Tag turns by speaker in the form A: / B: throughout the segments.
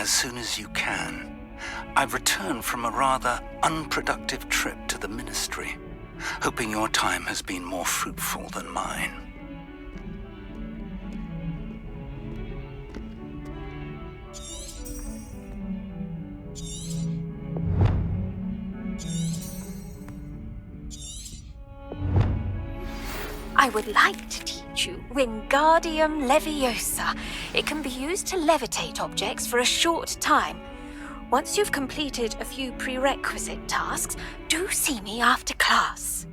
A: as soon as you can. I've returned from a rather unproductive trip to the Ministry, hoping your time has been more fruitful than mine.
B: I would like to teach you Wingardium Leviosa. It can be used to levitate objects for a short time. Once you've completed a few prerequisite tasks, do see me after class.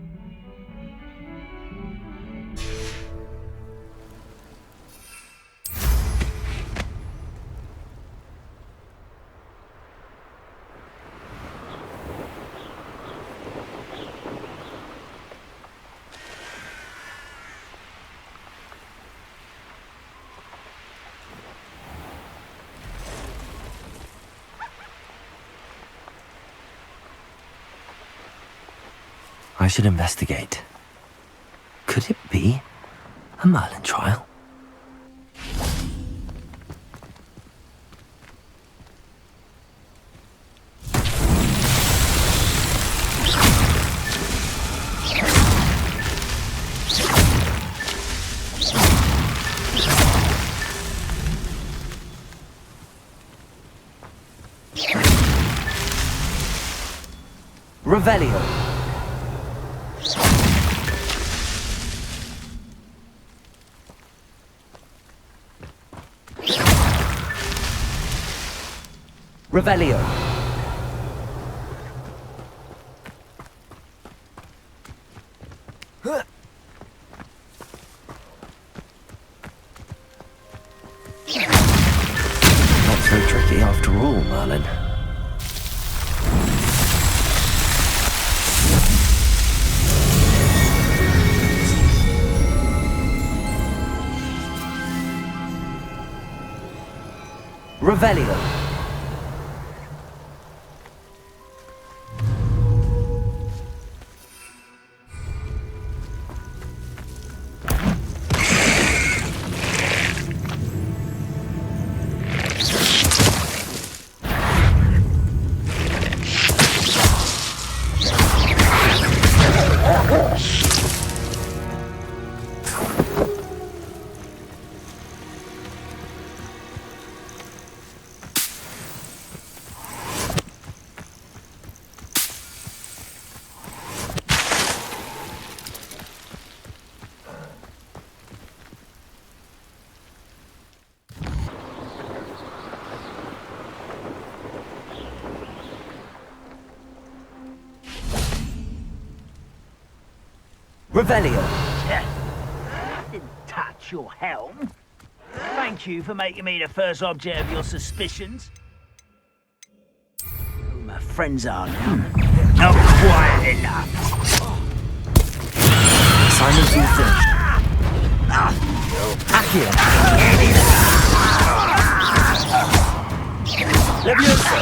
C: I should investigate. Could it be a Merlin trial? Revelio. Revelio. Not so tricky after all, Merlin. Revelio. Revelio.
D: Didn't touch your helm. Thank you for making me the first object of your suspicions. Who my friends are now. Not quiet enough.
C: Assignment finished. Accio. Leviosa.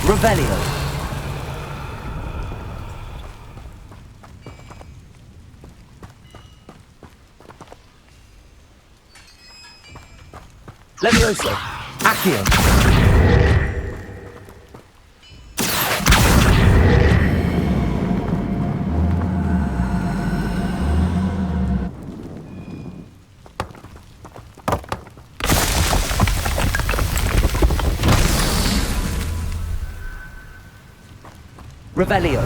C: Revelio. Leviosa. Accio. Revelio.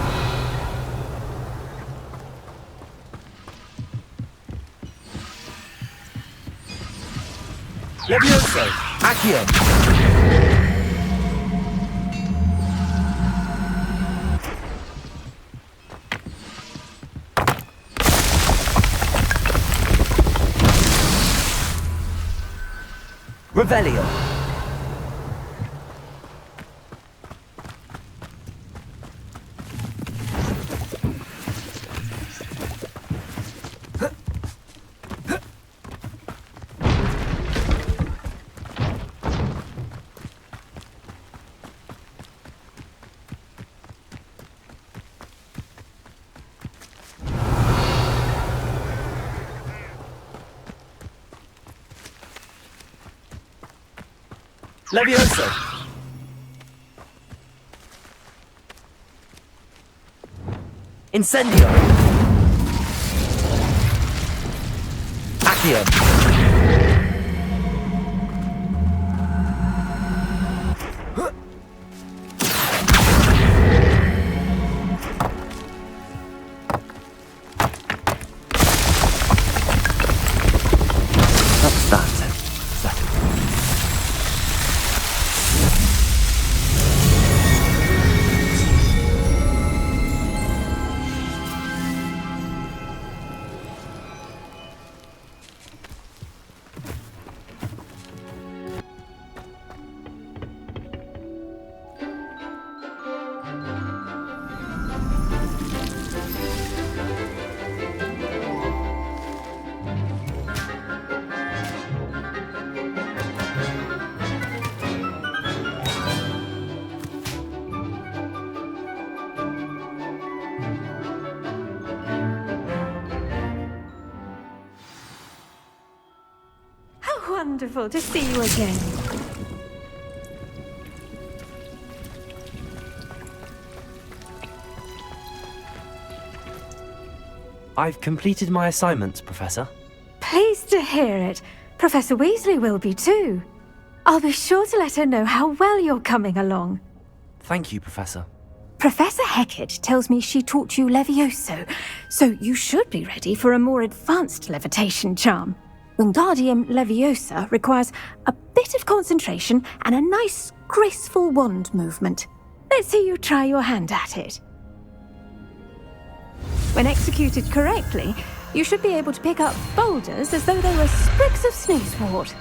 C: Leviosa. Accio. Revelio. Levioso. Incendio. Accio.
B: Wonderful to see you again.
C: I've completed my assignments, Professor.
B: Pleased to hear it. Professor Weasley will be too. I'll be sure to let her know how well you're coming along.
C: Thank you, Professor.
B: Professor Hecat tells me she taught you Levioso, so you should be ready for a more advanced levitation charm. Wingardium Leviosa requires a bit of concentration and a nice, graceful wand movement. Let's see you try your hand at it. When executed correctly, you should be able to pick up boulders as though they were sprigs of sneezewort.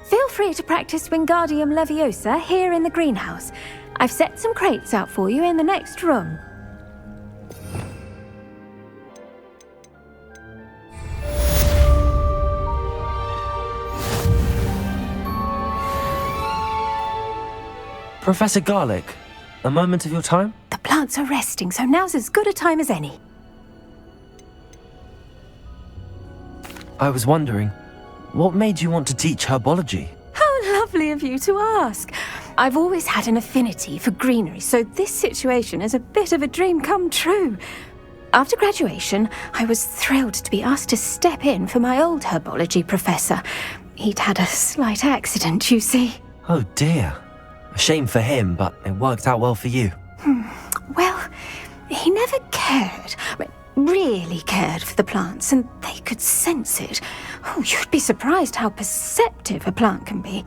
B: Feel free to practice Wingardium Leviosa here in the greenhouse. I've set some crates out for you in the next room.
C: Professor Garlick, a moment of your time?
B: The plants are resting, so now's as good a time as any.
C: I was wondering, what made you want to teach herbology?
B: How lovely of you to ask. I've always had an affinity for greenery, so this situation is a bit of a dream come true. After graduation, I was thrilled to be asked to step in for my old herbology professor. He'd had a slight accident, you see.
C: Oh dear. A shame for him, but it worked out well for you.
B: Well, he never cared. Really cared for the plants, and they could sense it. Oh, you'd be surprised how perceptive a plant can be.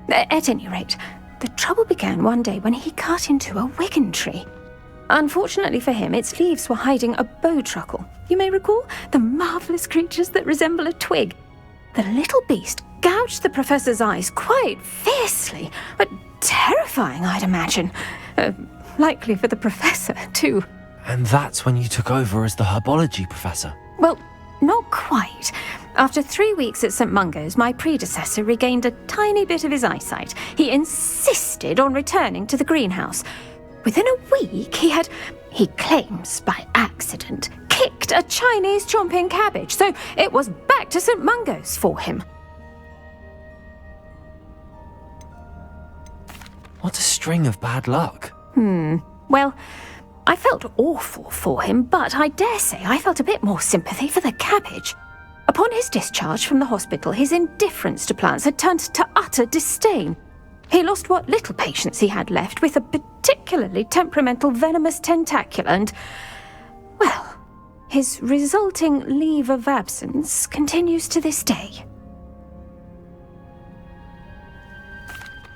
B: At any rate, the trouble began one day when he cut into a wigan tree. Unfortunately for him, its leaves were hiding a bowtruckle. You may recall the marvellous creatures that resemble a twig. The little beast gouged the professor's eyes quite fiercely, but terrifying, I'd imagine. Likely for the professor, too.
C: And that's when you took over as the herbology professor?
B: Well, not quite. After 3 weeks at St. Mungo's, my predecessor regained a tiny bit of his eyesight. He insisted on returning to the greenhouse. Within a week, he claims by accident, kicked a Chinese chomping cabbage, so it was back to St. Mungo's for him.
C: What a string of bad luck.
B: Well, I felt awful for him, but I dare say I felt a bit more sympathy for the cabbage. Upon his discharge from the hospital, his indifference to plants had turned to utter disdain. He lost what little patience he had left with a particularly temperamental venomous tentacula and, well, his resulting leave of absence continues to this day.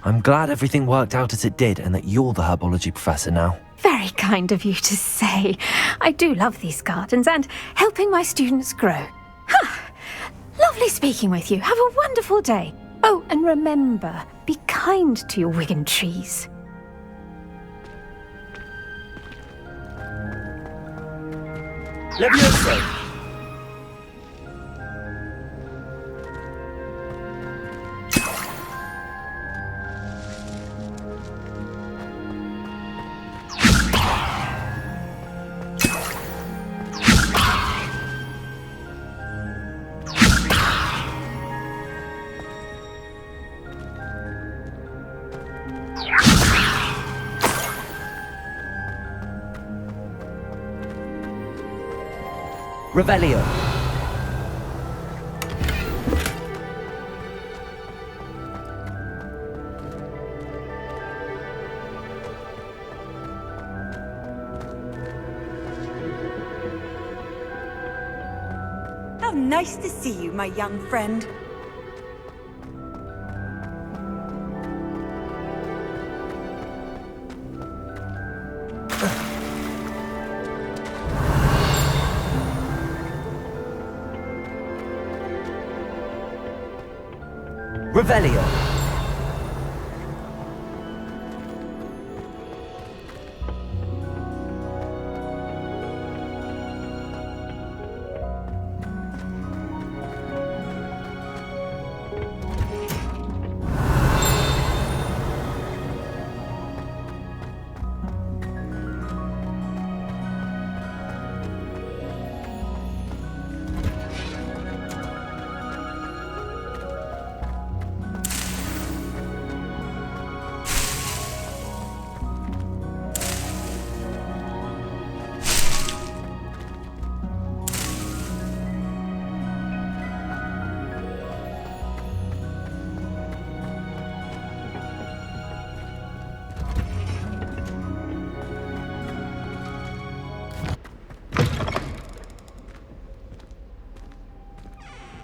C: I'm glad everything worked out as it did and that you're the herbology professor now.
B: Very kind of you to say. I do love these gardens and helping my students grow. Lovely speaking with you. Have a wonderful day. Oh, and remember, be kind to your wigan trees.
C: Levioso! Revelio.
E: How nice to see you, my young friend.
C: Revelio.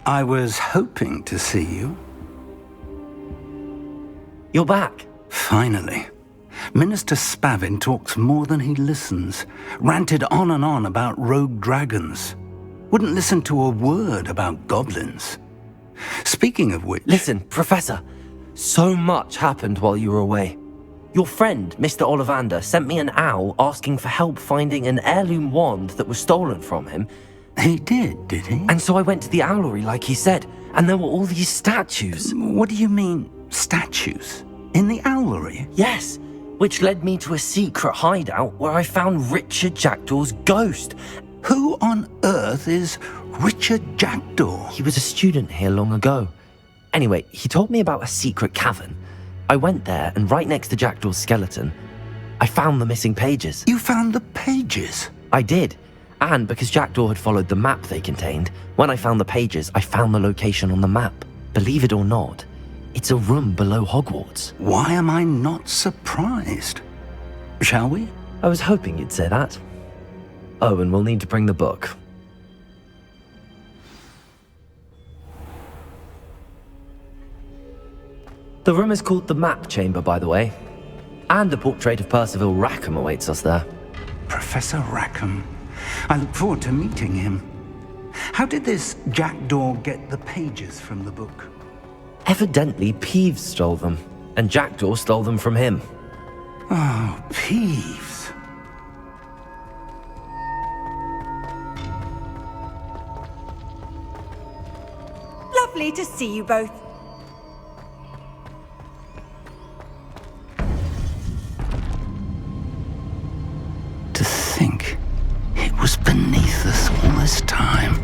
A: I was hoping to see you.
C: You're back.
A: Finally. Minister Spavin talks more than he listens. Ranted on and on about rogue dragons. Wouldn't listen to a word about goblins. Speaking of which...
C: Listen, Professor. So much happened while you were away. Your friend, Mr. Ollivander, sent me an owl asking for help finding an heirloom wand that was stolen from him.
A: He did he?
C: And so I went to the owlery like he said, and there were all these statues.
A: What do you mean, statues? In the owlery?
C: Yes, which led me to a secret hideout where I found Richard Jackdaw's ghost.
A: Who on earth is Richard Jackdaw?
C: He was a student here long ago. Anyway, he told me about a secret cavern. I went there, and right next to Jackdaw's skeleton, I found the missing pages.
A: You found the pages?
C: I did. And because Jackdaw had followed the map they contained, when I found the pages, I found the location on the map. Believe it or not, it's a room below Hogwarts.
A: Why am I not surprised? Shall we?
C: I was hoping you'd say that. Oh, and we'll need to bring the book. The room is called the Map Chamber, by the way. And a portrait of Percival Rackham awaits us there.
A: Professor Rackham. I look forward to meeting him. How did this Jackdaw get the pages from the book?
C: Evidently, Peeves stole them, and Jackdaw stole them from him.
A: Oh, Peeves.
E: Lovely to see you both.
A: To think it was beneath us all this time.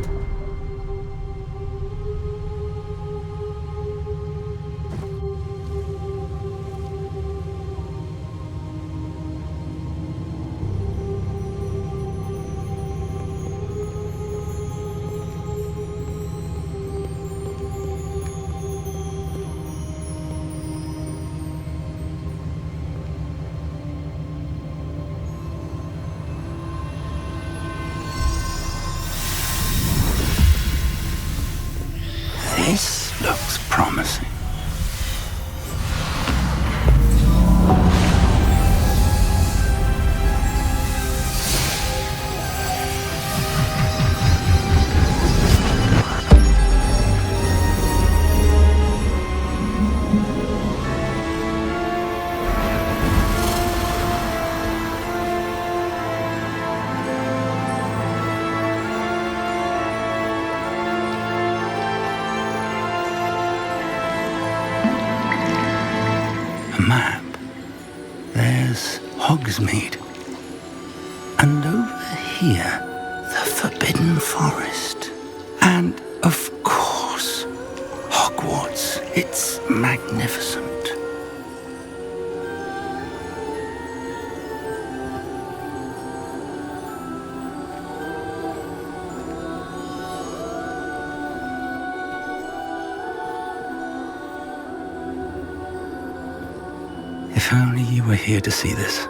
A: This looks promising. Map. There's Hogsmeade. And over here, the Forbidden Forest. And, of course, Hogwarts. It's magnificent. If only you were here to see this.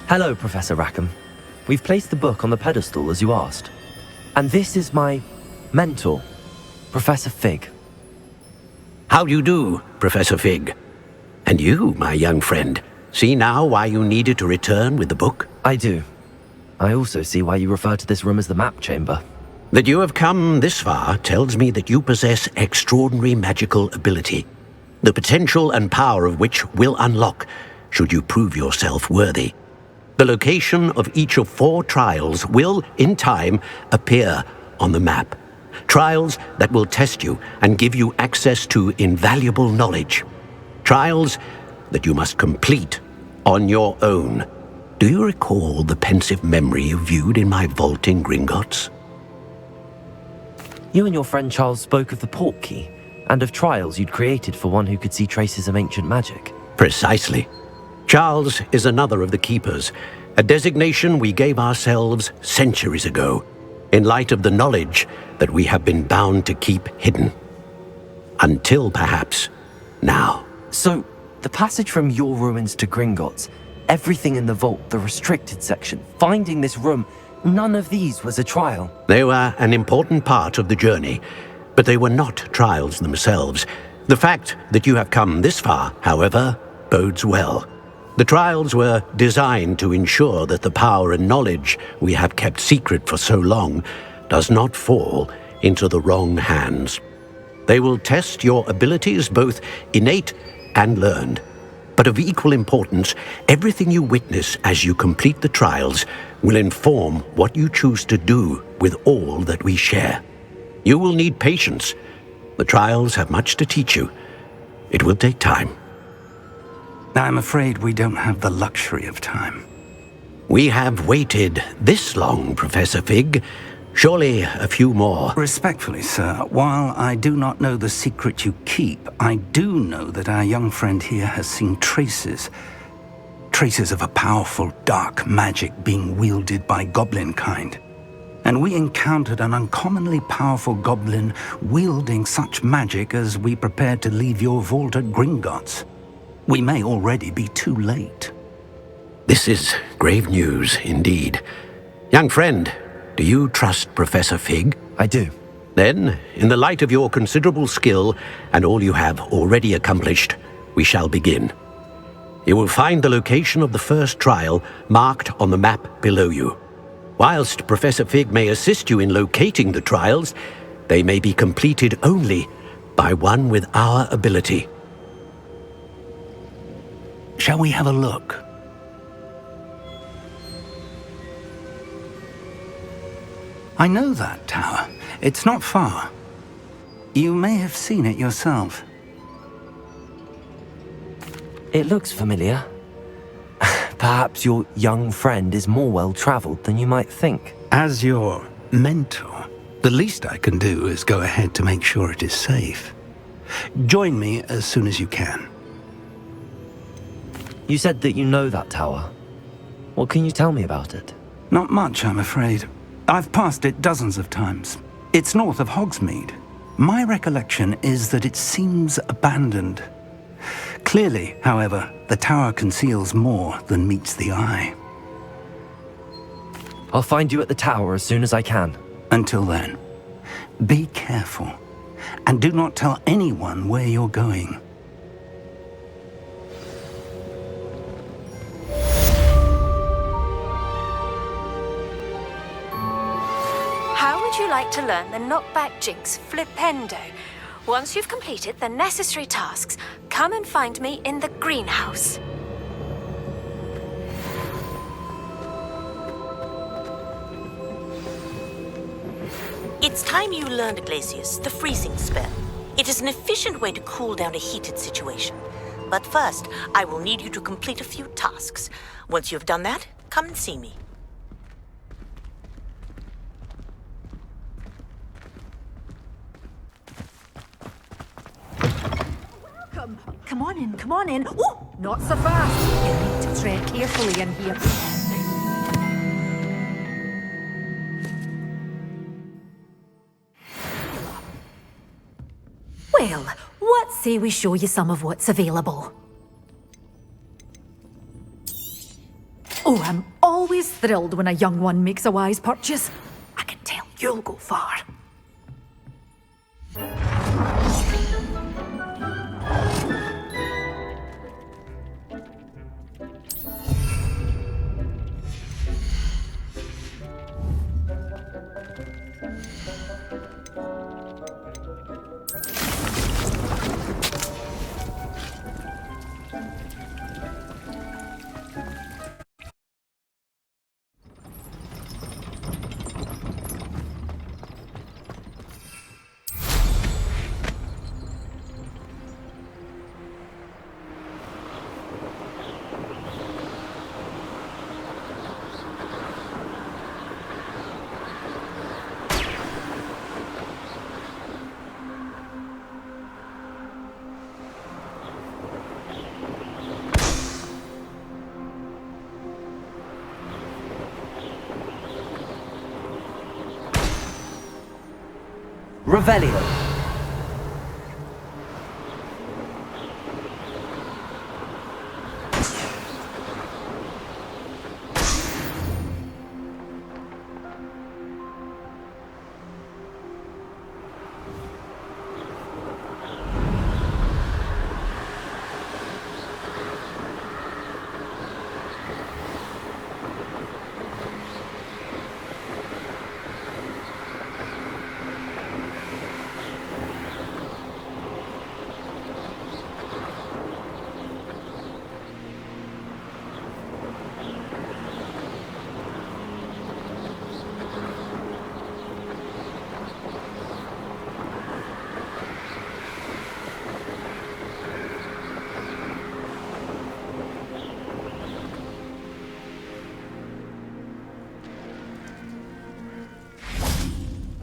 C: Hello, Professor Rackham. We've placed the book on the pedestal as you asked. And this is my mentor, Professor Fig.
F: How do you do, Professor Fig? And you, my young friend, see now why you needed to return with the book?
C: I do. I also see why you refer to this room as the map chamber.
F: That you have come this far tells me that you possess extraordinary magical ability, the potential and power of which will unlock should you prove yourself worthy. The location of each of 4 trials will, in time, appear on the map. Trials that will test you and give you access to invaluable knowledge. Trials that you must complete on your own. Do you recall the pensive memory you viewed in my vault in Gringotts?
C: You and your friend Charles spoke of the port key, and of trials you'd created for one who could see traces of ancient magic.
F: Precisely. Charles is another of the Keepers, a designation we gave ourselves centuries ago, in light of the knowledge that we have been bound to keep hidden. Until perhaps now.
C: So, the passage from your ruins to Gringotts, everything in the vault, the restricted section, finding this room, none of these was a trial.
F: They were an important part of the journey, but they were not trials themselves. The fact that you have come this far, however, bodes well. The trials were designed to ensure that the power and knowledge we have kept secret for so long does not fall into the wrong hands. They will test your abilities, both innate and learned. But of equal importance, everything you witness as you complete the trials will inform what you choose to do with all that we share. You will need patience. The trials have much to teach you. It will take time.
A: I'm afraid we don't have the luxury of time.
F: We have waited this long, Professor Fig. Surely a few more.
A: Respectfully, sir, while I do not know the secret you keep, I do know that our young friend here has seen traces of a powerful dark magic being wielded by goblin kind. And we encountered an uncommonly powerful goblin wielding such magic as we prepared to leave your vault at Gringotts. We may already be too late.
F: This is grave news indeed. Young friend, do you trust Professor Fig?
C: I do.
F: Then, in the light of your considerable skill and all you have already accomplished, we shall begin. You will find the location of the first trial marked on the map below you. Whilst Professor Fig may assist you in locating the trials, they may be completed only by one with our ability.
A: Shall we have a look? I know that tower. It's not far. You may have seen it yourself.
C: It looks familiar. Perhaps your young friend is more well-traveled than you might think.
A: As your mentor, the least I can do is go ahead to make sure it is safe. Join me as soon as you can.
C: You said that you know that tower. What can you tell me about it?
A: Not much, I'm afraid. I've passed it dozens of times. It's north of Hogsmeade. My recollection is that it seems abandoned. Clearly, however, the tower conceals more than meets the eye.
C: I'll find you at the tower as soon as I can.
A: Until then, be careful, and do not tell anyone where you're going.
B: How would you like to learn the knockback jinx flipendo? Once you've completed the necessary tasks, come and find me in the greenhouse.
G: It's time you learned, Glacius, the freezing spell. It is an efficient way to cool down a heated situation. But first, I will need you to complete a few tasks. Once you've done that, come and see me.
E: Come on in, come on in. Oh, not so fast. You need to tread carefully in here. Well, what say we show you some of what's available? Oh, I'm always thrilled when a young one makes a wise purchase. I can tell you'll go far.
C: Revelio.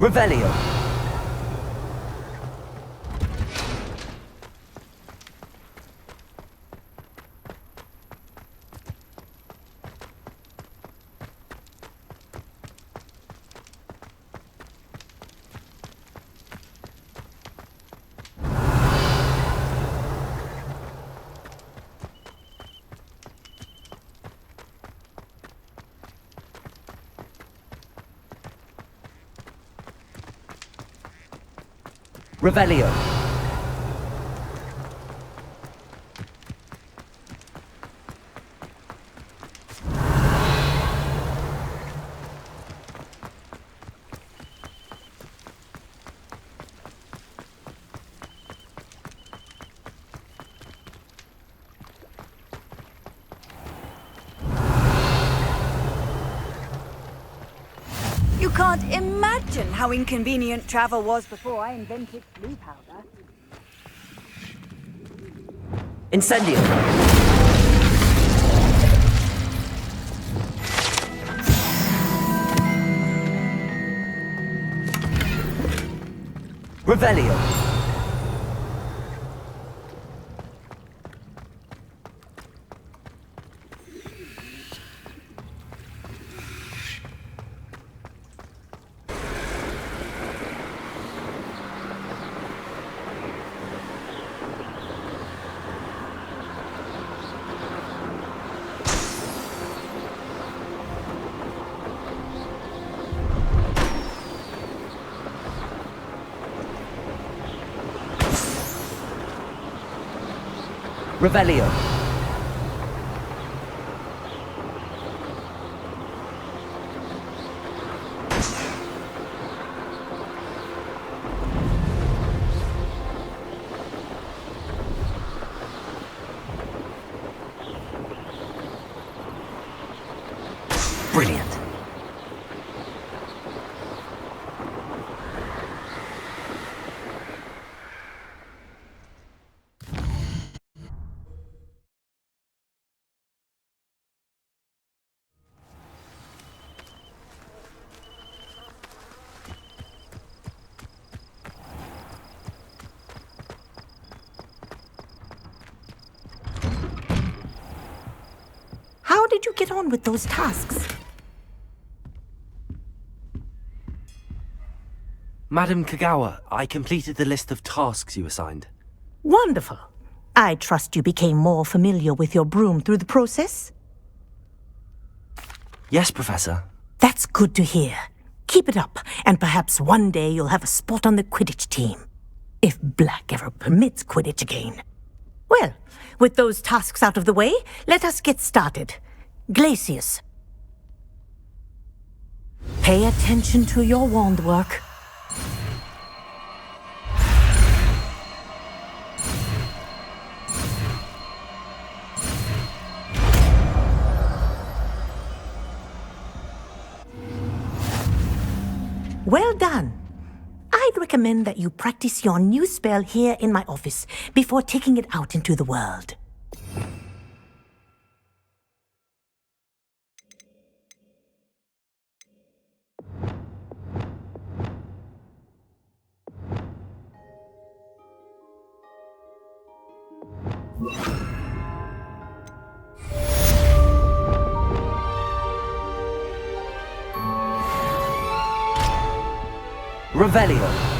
C: Revelio. Revelio.
H: You can't imagine how inconvenient travel was before I invented blue powder.
C: Incendio. Revelio. Revelio. Brilliant.
G: How did you get on with those tasks?
C: Madam Kogawa, I completed the list of tasks you assigned.
G: Wonderful. I trust you became more familiar with your broom through the process?
C: Yes, Professor.
G: That's good to hear. Keep it up, and perhaps one day you'll have a spot on the Quidditch team. If Black ever permits Quidditch again. Well, with those tasks out of the way, let us get started. Glacius. Pay attention to your wand work. Well done. I'd recommend that you practice your new spell here in my office before taking it out into the world.
C: Revelio.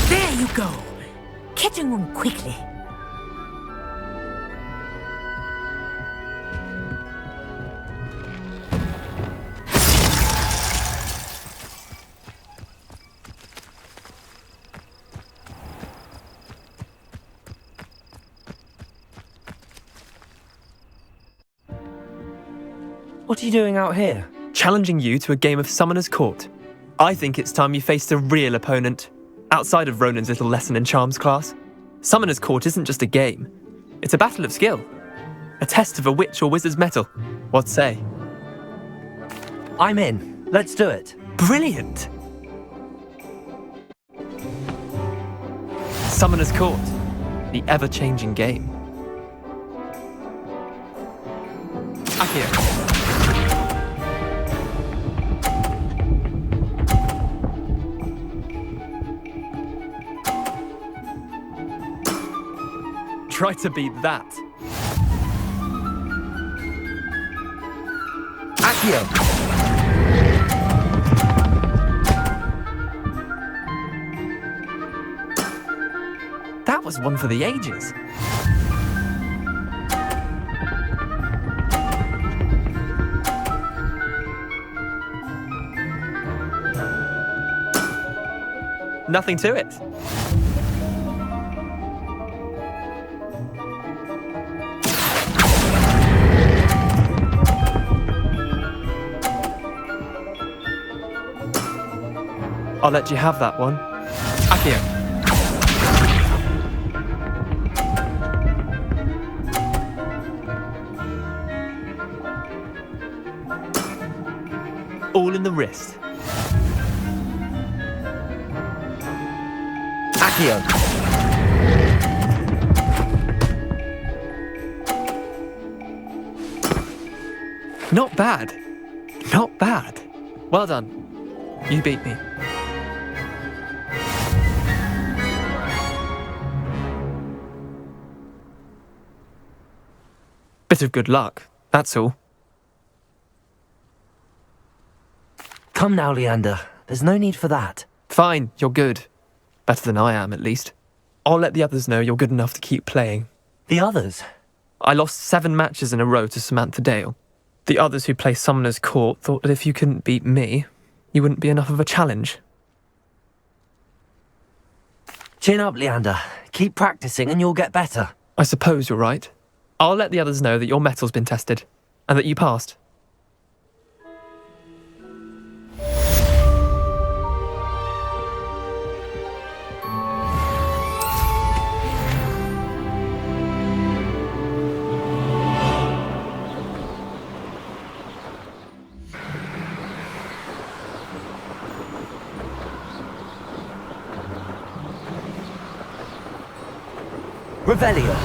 G: There you go. Catching on quickly.
C: What are you doing out here?
I: Challenging you to a game of Summoner's Court. I think it's time you faced a real opponent. Outside of Ronan's little lesson in charms class, Summoner's Court isn't just a game. It's a battle of skill. A test of a witch or wizard's mettle. What say?
C: I'm in. Let's do it.
I: Brilliant! Summoner's Court. The ever-changing game. Accio. Try to beat that.
C: Accio.
I: That was one for the ages. Nothing to it. I'll let you have that one. Accio. All in the wrist.
C: Accio.
I: Not bad. Not bad. Well done. You beat me. Bit of good luck, that's all.
C: Come now, Leander. There's no need for that.
I: Fine, you're good. Better than I am, at least. I'll let the others know you're good enough to keep playing.
C: The others?
I: I lost 7 matches in a row to Samantha Dale. The others who play Summoner's Court thought that if you couldn't beat me, you wouldn't be enough of a challenge.
C: Chin up, Leander. Keep practicing and you'll get better.
I: I suppose you're right. I'll let the others know that your metal's been tested, and that you passed.
C: Revelio.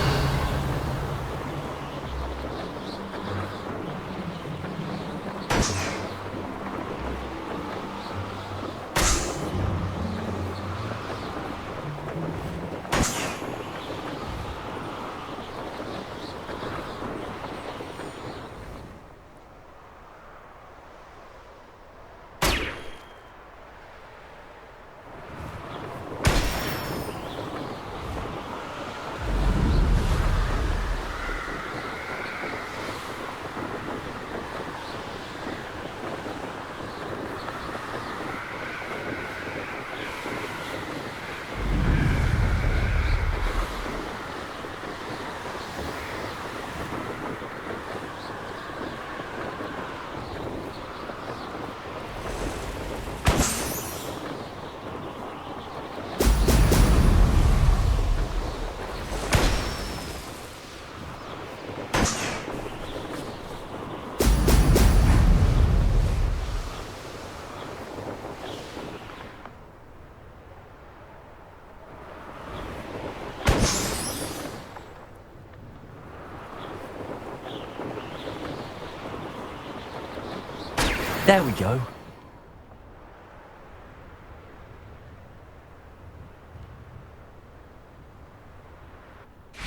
C: There we go.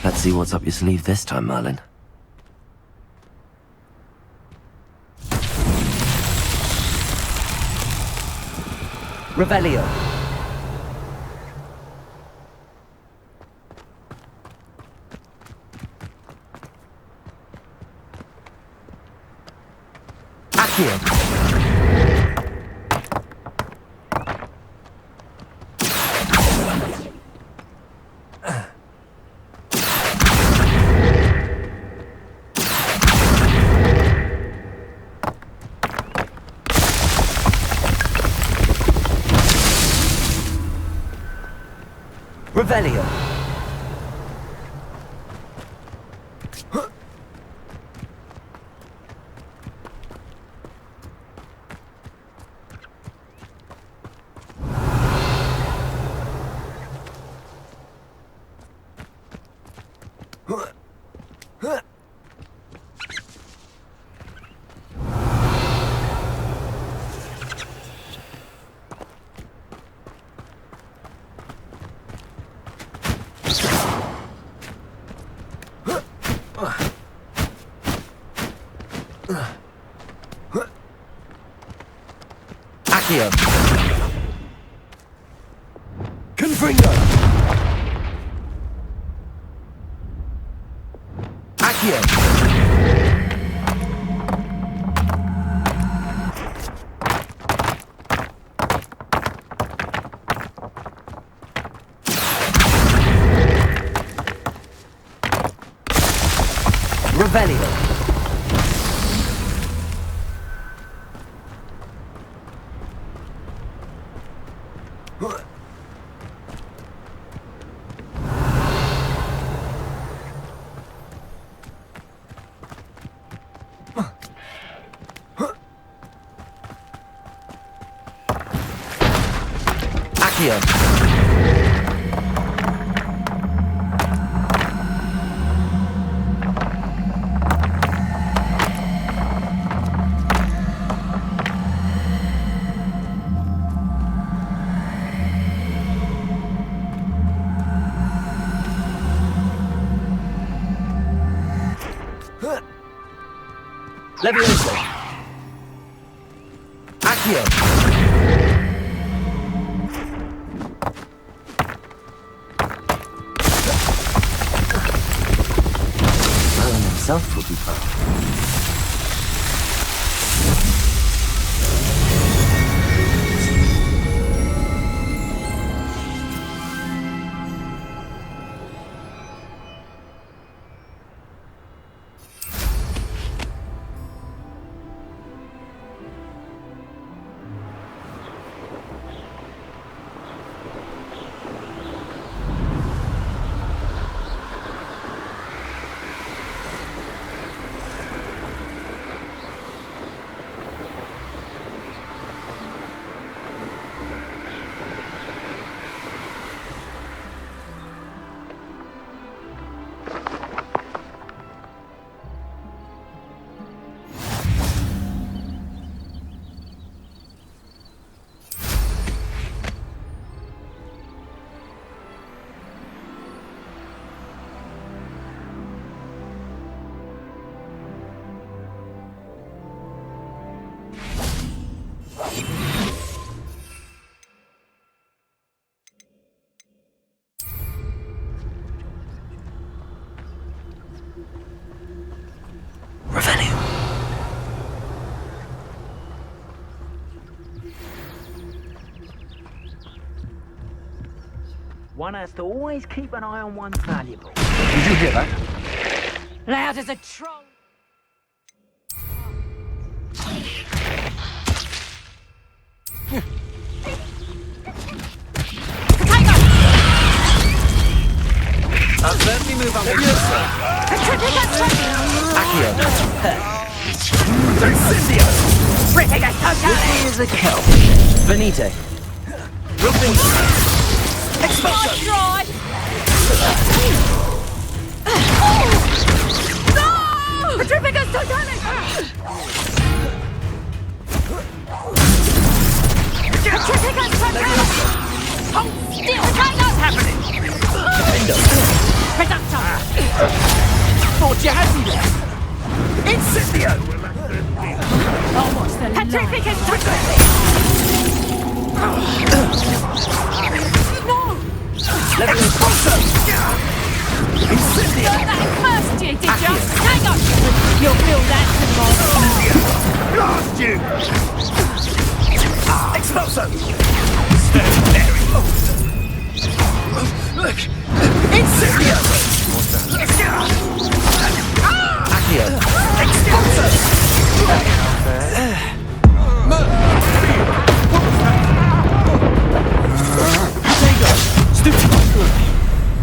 C: Let's see what's up your sleeve this time, Merlin. Revelio. Accio. Revelio. Accio. Confringo. Accio. Revelio. Accio. Levioso. Accio. Merlin himself will be proud.
D: One has to always keep an eye on one's valuables.
J: Did you hear that?
E: Loud as a troll.
J: Let me move on with you.
C: Accio.
J: This is a kelp.
C: Venite.
E: Petrificus Titanic! Petrificus Titanic! Hold still! What's happening? Reductor!
J: Thought you had me there. Incendio!
E: Almost the Petrificus Titanic! No!
J: Expulso! Incendio!
E: That first you, did you? Hang on! You'll feel that tomorrow.
J: Blast you! Expulso! Stand there! Look! Incendio!
C: Accio.
J: Expulso! Stupid!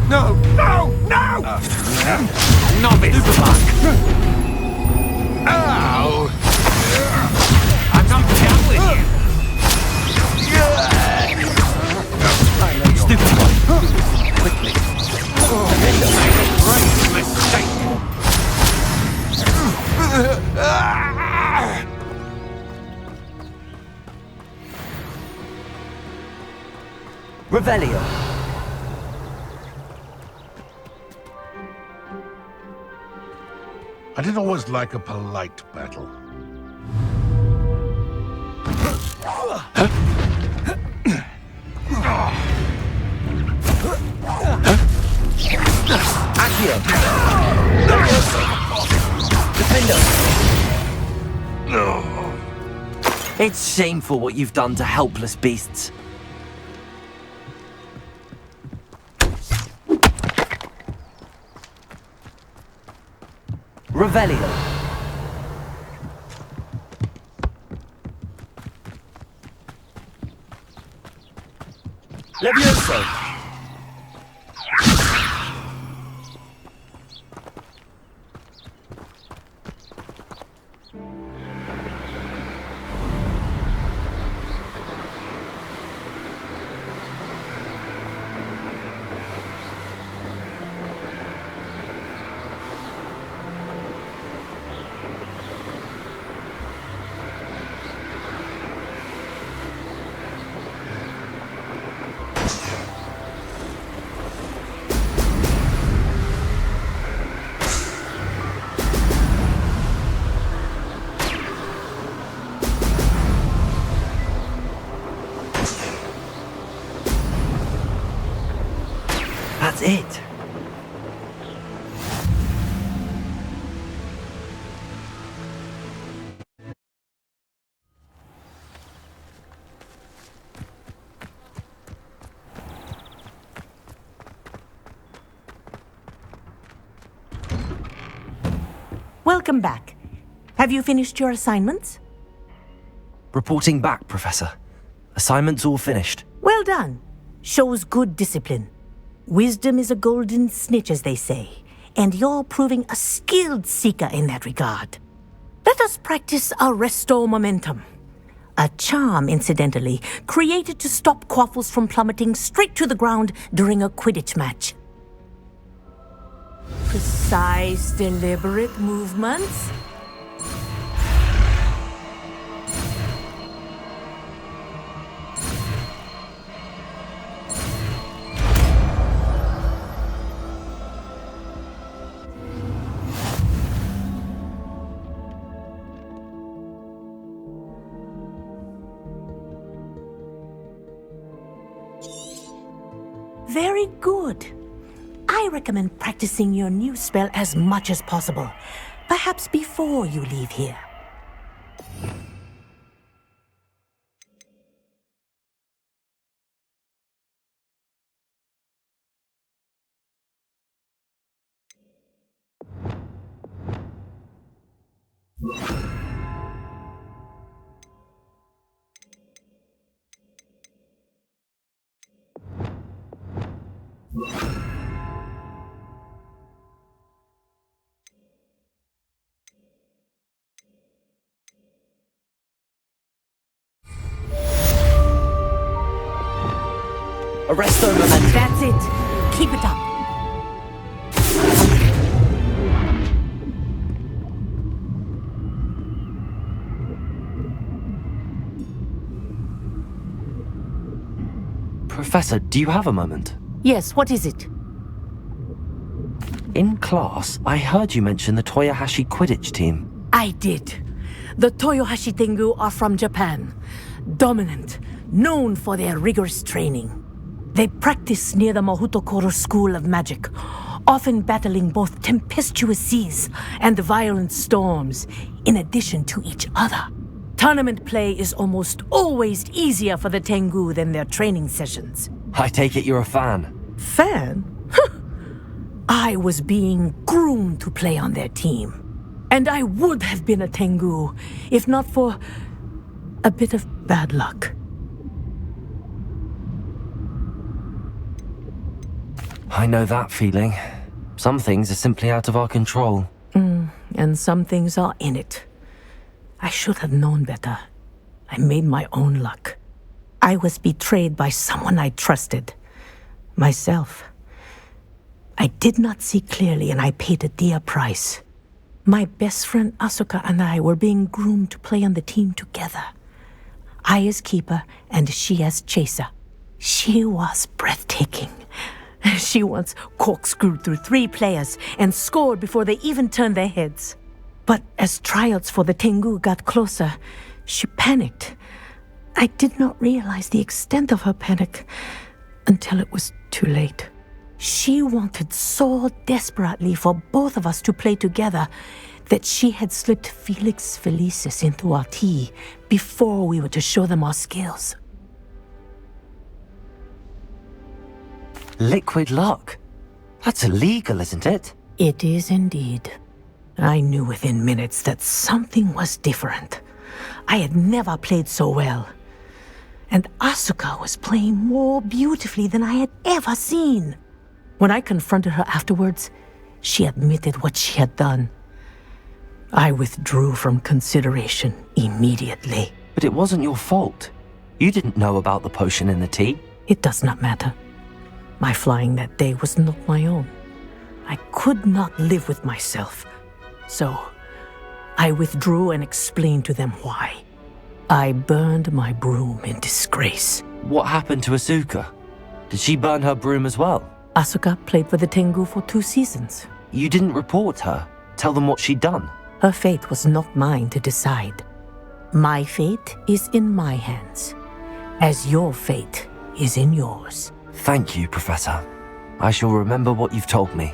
J: No! No! No! Novice! Ow! I'm not down with you! Stupid one! Quickly! Great mistake!
C: Revelio.
K: I didn't always like a polite battle.
C: Accio. Defendo. It's shameful what you've done to helpless beasts. Revelio.
J: Levioso!
C: That's it.
G: Welcome back. Have you finished your assignments?
C: Reporting back, Professor. Assignment's all finished.
G: Well done. Shows good discipline. Wisdom is a golden snitch, as they say, and you're proving a skilled seeker in that regard. Let us practice our restore momentum. A charm, incidentally, created to stop quaffles from plummeting straight to the ground during a Quidditch match. Precise, deliberate movements. Very good. I recommend practicing your new spell as much as possible, perhaps before you leave here.
C: Arresto momentum.
L: That's it. Keep it up.
C: Professor, do you have a moment?
L: Yes, what is it?
C: In class, I heard you mention the Toyohashi Quidditch team.
L: I did. The Toyohashi Tengu are from Japan. Dominant, known for their rigorous training. They practice near the Mahutokoro School of Magic, often battling both tempestuous seas and violent storms, in addition to each other. Tournament play is almost always easier for the Tengu than their training sessions.
C: I take it you're a fan.
L: Fan? I was being groomed to play on their team. And I would have been a Tengu, if not for a bit of bad luck.
C: I know that feeling. Some things are simply out of our control.
L: And some things are in it. I should have known better. I made my own luck. I was betrayed by someone I trusted. Myself. I did not see clearly, and I paid a dear price. My best friend Asuka and I were being groomed to play on the team together. I as keeper, and she as chaser. She was breathtaking. She once corkscrewed through 3 players and scored before they even turned their heads. But as tryouts for the Tengu got closer, she panicked. I did not realize the extent of her panic until it was too late. She wanted so desperately for both of us to play together that she had slipped Felix Felicis into our tea before we were to show them our skills.
C: Liquid luck? That's illegal, isn't it?
L: It is indeed. I knew within minutes that something was different. I had never played so well. And Asuka was playing more beautifully than I had ever seen. When I confronted her afterwards, she admitted what she had done. I withdrew from consideration immediately.
C: But it wasn't your fault. You didn't know about the potion in the tea.
L: It does not matter. My flying that day was not my own. I could not live with myself. So, I withdrew and explained to them why. I burned my broom in disgrace.
C: What happened to Asuka? Did she burn her broom as well?
L: Asuka played for the Tengu for 2 seasons.
C: You didn't report her? Tell them what she'd done?
L: Her fate was not mine to decide. My fate is in my hands, as your fate is in yours.
C: Thank you, Professor. I shall remember what you've told me.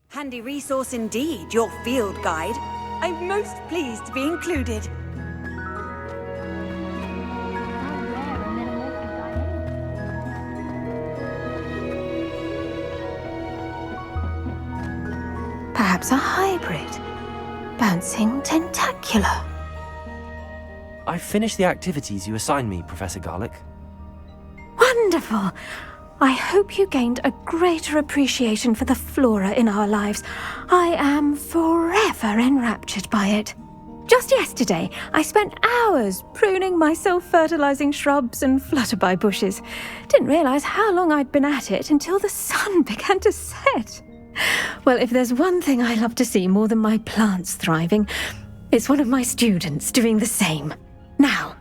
H: Handy resource indeed, your field guide. I'm most pleased to be included.
B: Perhaps a hybrid. Bouncing tentacular.
C: I've finished the activities you assigned me, Professor Garlick.
B: Wonderful! I hope you gained a greater appreciation for the flora in our lives. I am forever enraptured by it. Just yesterday, I spent hours pruning my self-fertilizing shrubs and flutterby bushes. Didn't realize how long I'd been at it until the sun began to set. Well, if there's one thing I love to see more than my plants thriving, it's one of my students doing the same. Now,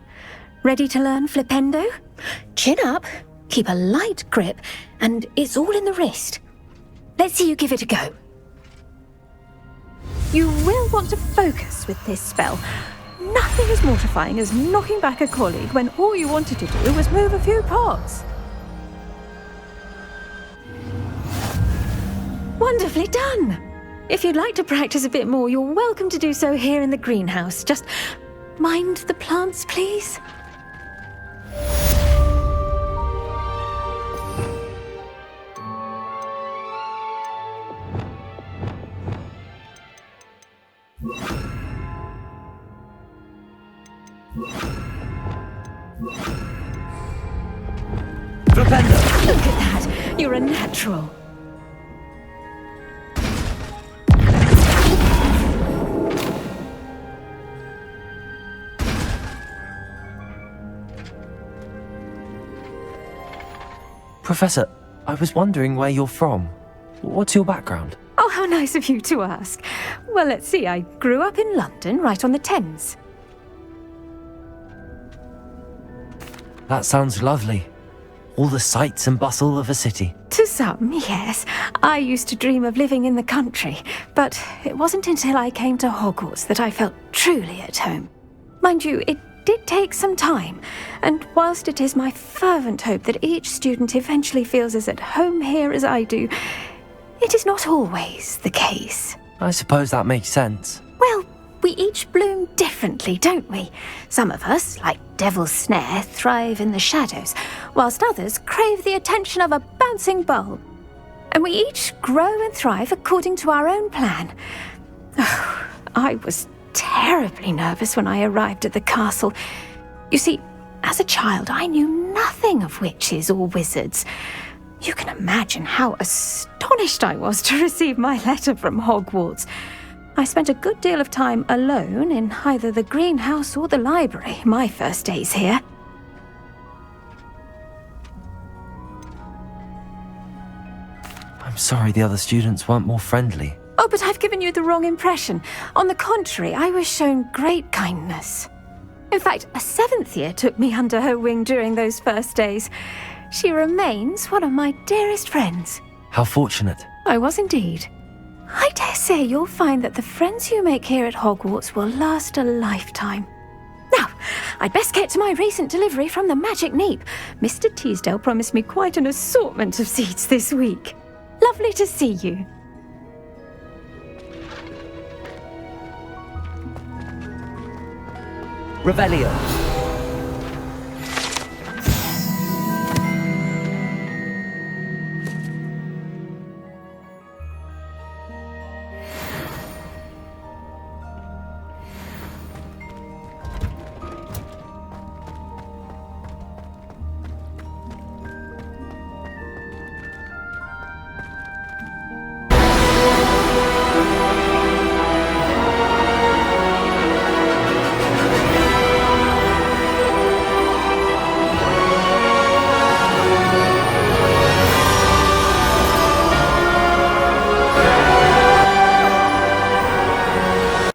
B: ready to learn Flipendo? Chin up. Keep a light grip, and it's all in the wrist. Let's see you give it a go. You will want to focus with this spell.
M: nothing as mortifying as knocking back a colleague when all you wanted to do was move a few pots. Wonderfully done! If you'd like to practice a bit more, you're welcome to do so here in the greenhouse. Just mind the plants, please.
C: Look at
M: that! You're a natural.
C: Professor, I was wondering where you're from. What's your background?
M: Oh, how nice of you to ask. Well, let's see. I grew up in London, right on the Thames.
C: That sounds lovely. All the sights and bustle of a city.
M: To some, yes. I used to dream of living in the country, but it wasn't until I came to Hogwarts that I felt truly at home. Mind you, it did take some time, and whilst it is my fervent hope that each student eventually feels as at home here as I do, it is not always the case.
C: I suppose that makes sense.
M: Well, we each bloom differently, don't we? Some of us, like Devil's Snare, thrive in the shadows, whilst others crave the attention of a bouncing bulb. And we each grow and thrive according to our own plan. Oh, I was terribly nervous when I arrived at the castle. You see, as a child, I knew nothing of witches or wizards. You can imagine how astonished I was to receive my letter from Hogwarts. I spent a good deal of time alone in either the greenhouse or the library my first days here.
C: I'm sorry the other students weren't more friendly.
M: Oh, but I've given you the wrong impression. On the contrary, I was shown great kindness. In fact, a 7th year took me under her wing during those first days. She remains one of my dearest friends.
C: How fortunate.
M: I was indeed. I dare say you'll find that the friends you make here at Hogwarts will last a lifetime. Now, I'd best get to my recent delivery from the Magic Neep. Mr. Teasdale promised me quite an assortment of seeds this week. Lovely to see you.
C: Revelio.